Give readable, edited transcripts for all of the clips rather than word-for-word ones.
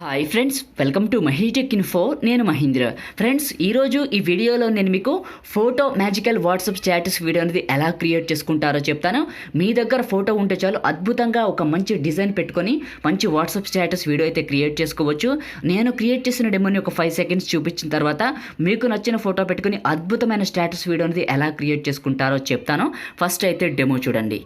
Hi friends, welcome to Mahi tech info. నేను Mahindra. Friends, ఈరోజు ఈ వీడియోలో నేను మీకు photo magical WhatsApp status video అనేది ఎలా క్రియేట్ చేసుకుంటారో చెప్తాను. మీ దగ్గర ఫోటో ఉంటే చాలు, అద్భుతంగా ఒక మంచి డిజైన్ పెట్టుకొని మంచి వాట్సాప్ స్టేటస్ వీడియో అయితే క్రియేట్ చేసుకోవచ్చు. నేను క్రియేట్ చేసిన డెమోని ఒక 5 సెకండ్స్ చూపించిన తర్వాత మీకు నచ్చిన ఫోటో పెట్టుకొని అద్భుతమైన స్టేటస్ వీడియో అనేది ఎలా క్రియేట్ చేసుకుంటారో చెప్తాను. ఫస్ట్ అయితే డెమో చూడండి.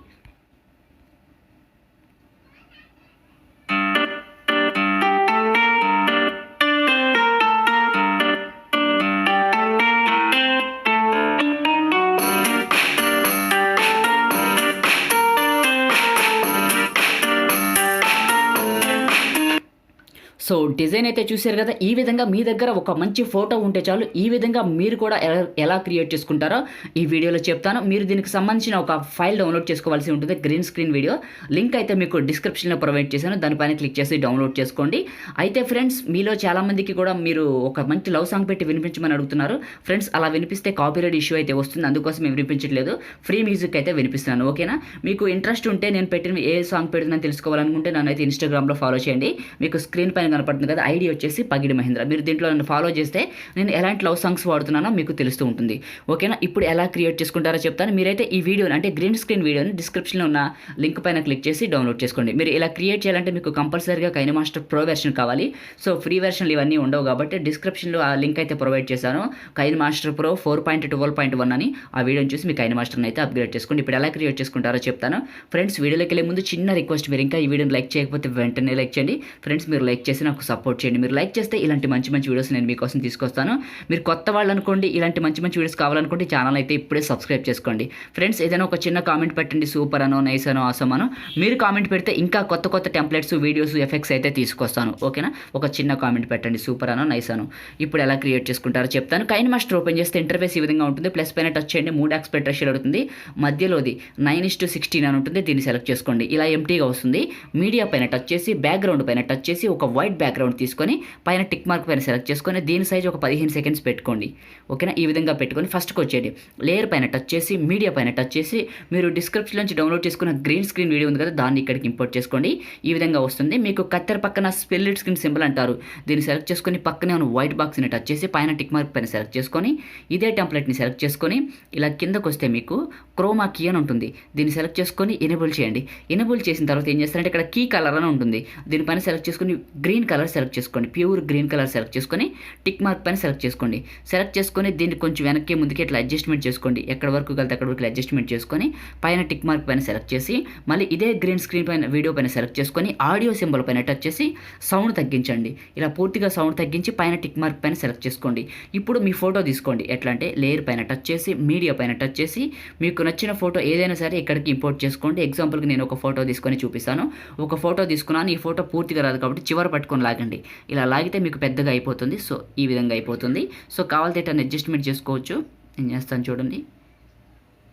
సో డిజైన్ అయితే చూశారు కదా. ఈ విధంగా మీ దగ్గర ఒక మంచి ఫోటో ఉంటే చాలు, ఈ విధంగా మీరు కూడా ఎలా క్రియేట్ చేసుకుంటారో ఈ వీడియోలో చెప్తాను. మీరు దీనికి సంబంధించిన ఒక ఫైల్ డౌన్లోడ్ చేసుకోవాల్సి ఉంటుంది, గ్రీన్ స్క్రీన్ వీడియో. లింక్ అయితే మీకు డిస్క్రిప్షన్లో ప్రొవైడ్ చేశాను, దానిపైన క్లిక్ చేసి డౌన్లోడ్ చేసుకోండి. అయితే ఫ్రెండ్స్, మీలో చాలామందికి కూడా మీరు ఒక మంచి లవ్ సాంగ్ పెట్టి వినిపించమని అడుగుతున్నారు. ఫ్రెండ్స్, అలా వినిపిస్తే కాపీరైట్ ఇష్యూ అయితే వస్తుంది, అందుకోసం మేము వినిపించట్లేదు. ఫ్రీ మ్యూజిక్ అయితే వినిపిస్తున్నాను, ఓకేనా? మీకు ఇంట్రెస్ట్ ఉంటే నేను పెట్టిన ఏ సాంగ్ పెడుతున్నాను తెలుసుకోవాలనుకుంటే నన్ను అయితే ఇన్స్టాగ్రామ్లో ఫాలో చేయండి. మీకు స్క్రీన్ పైన కనపడుతుంది కదా, ఐడి వచ్చేసి పగిడి మహేంద్ర. మీరు దీంట్లో నన్ను ఫాలో చేస్తే నేను ఎలాంటి లవ్ సాంగ్స్ వాడుతున్నానో మీకు తెలుస్తూ ఉంటుంది, ఓకేనా? ఇప్పుడు ఎలా క్రియేట్ చేసుకుంటారో చెప్తాను. మీరైతే ఈ వీడియోని, అంటే గ్రీన్ స్క్రీన్ వీడియోని డిస్క్రిప్షన్లో ఉన్న లింక్ పైన క్లిక్ చేసి డౌన్లోడ్ చేసుకోండి. మీరు ఇలా క్రియేట్ చేయాలంటే మీకు కంపల్సరీగా కైనమాస్టర్ ప్రో వెర్షన్ కావాలి. సో ఫ్రీ వెర్షన్లు ఇవన్నీ ఉండవు కాబట్టి డిస్క్రిప్షన్లో ఆ లింక్ అయితే ప్రొవైడ్ చేశాను. కైనమాస్టర్ ప్రో 4.12.1 అని ఆ వీడియోని చూసి మీ కైనమాస్టర్ని అయితే అప్గ్రేడ్ చేసుకోండి. ఇప్పుడు ఎలా క్రియేట్ చేసుకుంటారో చెప్తాను. ఫ్రెండ్స్, వీడియోలోకి వెళ్ళే ముందు చిన్న రిక్వెస్ట్, మీరు ఇంకా ఈ వీడియోని లైక్ చేయకపోతే వెంటనే లైక్ చేయండి. ఫ్రెండ్స్, మీరు లైక్ చేసి నాకు సపోర్ట్ చేయండి. మీరు లైక్ చేస్తే ఇలాంటి మంచి మంచి వీడియోస్ నేను మీకోసం తీసుకొస్తాను. మీరు కొత్త వాళ్ళు అనుకోండి, ఇలాంటి మంచి మంచి వీడియోస్ కావాలనుకుంటే ఛానల్ అయితే ఇప్పుడే సబ్స్క్రైబ్ చేసుకోండి. ఫ్రెండ్స్, ఏదైనా ఒక చిన్న కామెంట్ పెట్టండి, సూపర్ అనో, నైస్ అనో, ఆసమ్ అనో. మీరు కామెంట్ పెడితే ఇంకా కొత్త కొత్త టెంప్లెట్స్, వీడియోస్, ఎఫెక్ట్స్ అయితే తీసుకొస్తాను, ఓకేనా? ఒక చిన్న కామెంట్ పెట్టండి, సూపర్ అనో, నైస్ అనో. ఇప్పుడు ఎలా క్రియేట్ చేసుకుంటారో చెప్తాను. కైనమాస్టర్ ఓపెన్ చేస్తే ఇంటర్ఫేస్ ఈ విధంగా ఉంటుంది. ప్లస్ పైన టచ్ చేయండి, 3 ఆస్పెక్ట్ రేషియో అడుగుతుంది. మధ్యలోది 9:16 అని ఉంటుంది, దీన్ని సెలెక్ట్ చేసుకోండి. ఇలా ఎంటీగా వస్తుంది. మీడియా పైన టచ్ చేసి, బ్యాక్గ్రౌండ్ పైన టచ్ చేసి ఒక వైట్ బ్యాక్గ్రౌండ్ తీసుకొని పైన టిక్ మార్క్ పైన సెలెక్ట్ చేసుకొని దీని సైజ్ ఒక 15 సెకండ్స్ పెట్టుకోండి, ఓకేనా? ఈ విధంగా పెట్టుకొని ఫస్ట్కి వచ్చేయండి. లేయర్ పైన టచ్ చేసి, మీడియా పైన టచ్ చేసి, మీరు డిస్క్రిప్షన్ నుంచి డౌన్లోడ్ చేసుకున్న గ్రీన్ స్క్రీన్ వీడియో ఉంది కదా, దాన్ని ఇక్కడికి ఇంపోర్ట్ చేసుకోండి. ఈ విధంగా వస్తుంది. మీకు కత్తెర పక్కన స్ప్లిట్ స్క్రీన్ సింబల్ అంటారు, దీన్ని సెలెక్ట్ చేసుకొని పక్కనే ఉన్న వైట్ బాక్స్ని టచ్ చేసి పైన టిక్ మార్క్ పైన సెలెక్ట్ చేసుకొని ఇదే టెంప్లెట్ని సెలెక్ట్ చేసుకొని ఇలా కిందకు వస్తే మీకు క్రోమా కీ అని ఉంటుంది, దీన్ని సెలెక్ట్ చేసుకొని ఎనేబుల్ చేయండి. ఎనేబుల్ చేసిన తర్వాత ఏం చేస్తారంటే ఇక్కడ కీ కలర్ అని ఉంటుంది, దీనిపైన సెలెక్ట్ చేసుకొని గ్రీన్ కలర్ సెలెక్ట్ చేసుకోండి. ప్యూర్ గ్రీన్ కలర్ సెలెక్ట్ చేసుకొని టిక్ మార్క్ పైన సెలెక్ట్ చేసుకోండి. సెలెక్ట్ చేసుకొని దీన్ని కొంచెం వెనక్కి ముందుకి ఇట్లా అడ్జస్ట్మెంట్ చేసుకోండి. ఎక్కడ వరకు కలితే అక్కడ వరకు అడ్జస్ట్మెంట్ చేసుకొని పైన టిక్ మార్క్ పైన సెలెక్ట్ చేసి మళ్ళీ ఇదే గ్రీన్ స్క్రీన్ పైన వీడియో పైన సెలెక్ట్ చేసుకొని ఆడియో సింబల్ పైన టచ్ చేసి సౌండ్ తగ్గించండి. ఇలా పూర్తిగా సౌండ్ తగ్గించి పైన టిక్ మార్క్ పైన సెలెక్ట్ చేసుకోండి. ఇప్పుడు మీ ఫోటో తీసుకోండి. ఎట్లా అంటే లేయర్ పైన టచ్ చేసి, మీడియా పైన టచ్ చేసి, మీకు నచ్చిన ఫోటో ఏదైనా సరే ఇక్కడికి ఇంపోర్ట్ చేసుకోండి. ఎగ్జాంపుల్కి నేను ఒక ఫోటో తీసుకొని చూపిస్తాను. ఒక ఫోటో తీసుకున్నాను, ఈ ఫోటో పూర్తిగా రాదు కాబట్టి చివర పట్టుకొని లాగండి. ఇలా లాగితే మీకు పెద్దగా అయిపోతుంది. సో ఈ విధంగా అయిపోతుంది. సో కావాలంటే ఇట్లా అడ్జస్ట్మెంట్ చేసుకోవచ్చు. నేను చేస్తాను చూడండి.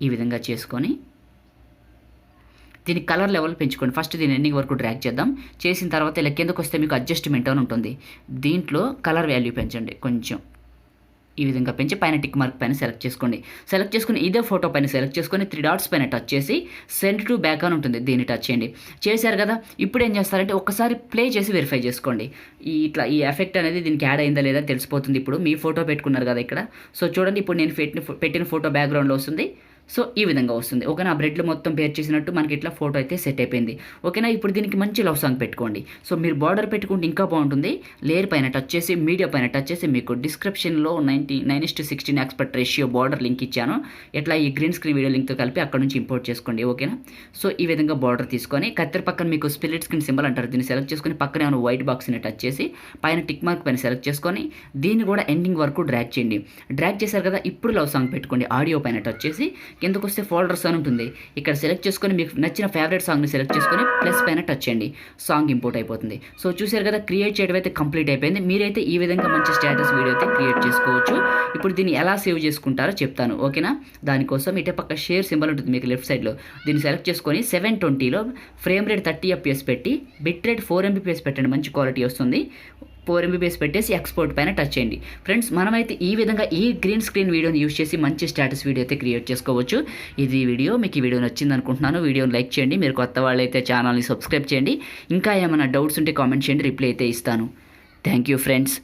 ఈ విధంగా చేసుకొని దీని కలర్ లెవెల్ పెంచుకోండి. ఫస్ట్ దీని ఎండింగ్ వరకు డ్రాగ్ చేద్దాం. చేసిన తర్వాత ఇలా కిందకు వస్తే మీకు అడ్జస్ట్మెంట్ అని ఉంటుంది, దీంట్లో కలర్ వాల్యూ పెంచండి కొంచెం. ఈ విధంగా పెంచి పైన టిక్ మార్క్ పైన సెలెక్ట్ చేసుకోండి. సెలెక్ట్ చేసుకుని ఇదే ఫోటో పైన సెలెక్ట్ చేసుకొని 3 డాట్స్ పైన టచ్ చేసి సెండ్ టు బ్యాక్ అని ఉంటుంది, దీన్ని టచ్ చేయండి. చేశారు కదా. ఇప్పుడు ఏం చేస్తారంటే ఒకసారి ప్లే చేసి వెరిఫై చేసుకోండి. ఈ ఎఫెక్ట్ అనేది దీనికి యాడ్ అయిందా లేదా తెలిసిపోతుంది. ఇప్పుడు మీ ఫోటో పెట్టుకున్నారు కదా ఇక్కడ. సో చూడండి, ఇప్పుడు నేను పెట్టిన ఫోటో బ్యాక్గ్రౌండ్లో వస్తుంది. సో ఈ విధంగా వస్తుంది, ఓకేనా? ఆ బ్రెడ్లు మొత్తం పేర్ చేసినట్టు మనకి ఇట్లా ఫోటో అయితే సెట్ అయిపోయింది, ఓకేనా? ఇప్పుడు దీనికి మంచి లవ్ సాంగ్ పెట్టుకోండి. సో మీరు బార్డర్ పెట్టుకుంటే ఇంకా బాగుంటుంది. లేయర్ పైన టచ్ చేసి, మీడియా పైన టచ్ చేసి, మీకు డిస్క్రిప్షన్లో 9:16 ఆస్పెక్ట్ రేషియో బార్డర్ లింక్ ఇచ్చాను. ఎట్లా ఈ గ్రీన్ స్క్రీన్ వీడియో లింక్తో కలిపి అక్కడ నుంచి ఇంపోర్ట్ చేసుకోండి, ఓకేనా? సో ఈ విధంగా బార్డర్ తీసుకొని కత్తెర పక్కన మీకు స్ప్లిట్ స్క్రీన్ సింబల్ అంటారు, దీన్ని సెలెక్ట్ చేసుకొని పక్కనే ఉన్న వైట్ బాక్స్ని టచ్ చేసి పైన టిక్ మార్క్ పైన సెలెక్ట్ చేసుకొని దీన్ని కూడా ఎండింగ్ వరకు డ్రాగ్ చేయండి. డ్రాగ్ చేశారు కదా. ఇప్పుడు లవ్ సాంగ్ పెట్టుకోండి. ఆడియో పైన టచ్ చేసి కిందకు వస్తే ఫోల్డర్స్ అని ఉంటుంది, ఇక్కడ సెలెక్ట్ చేసుకొని మీకు నచ్చిన ఫేవరెట్ సాంగ్ని సెలెక్ట్ చేసుకొని ప్లస్ పైన టచ్ చేయండి. సాంగ్ ఇంపోర్ట్ అయిపోతుంది. సో చూశారు కదా, క్రియేట్ చేయడం అయితే కంప్లీట్ అయిపోయింది. మీరైతే ఈ విధంగా మంచి స్టేటస్ వీడియో అయితే క్రియేట్ చేసుకోవచ్చు. ఇప్పుడు దీన్ని ఎలా సేవ్ చేసుకుంటారో చెప్తాను, ఓకేనా? దానికోసం ఇటే పక్క షేర్ సింబల్ ఉంటుంది మీకు లెఫ్ట్ సైడ్లో, దీన్ని సెలెక్ట్ చేసుకొని 720లో ఫ్రేమ్ రేట్ 30 FPS పెట్టి బిట్ రేట్ 4 MBPS పెట్టండి, మంచి క్వాలిటీ వస్తుంది. 4 MBPS పెట్టేసి ఎక్స్పోర్ట్ పైన టచ్ చేయండి. ఫ్రెండ్స్, మనమైతే ఈ విధంగా ఈ గ్రీన్ స్క్రీన్ వీడియోని యూస్ చేసి మంచి స్టేటస్ వీడియో అయితే క్రియేట్ చేసుకోవచ్చు. ఇది వీడియో మీకు ఈ వీడియో నచ్చింది అనుకుంటున్నాను. వీడియోని లైక్ చేయండి. మీరు కొత్త వాళ్ళైతే ఛానల్ని సబ్స్క్రైబ్ చేయండి. ఇంకా ఏమైనా డౌట్స్ ఉంటే కామెంట్ చేయండి, రిప్లై అయితే ఇస్తాను. Thank you friends.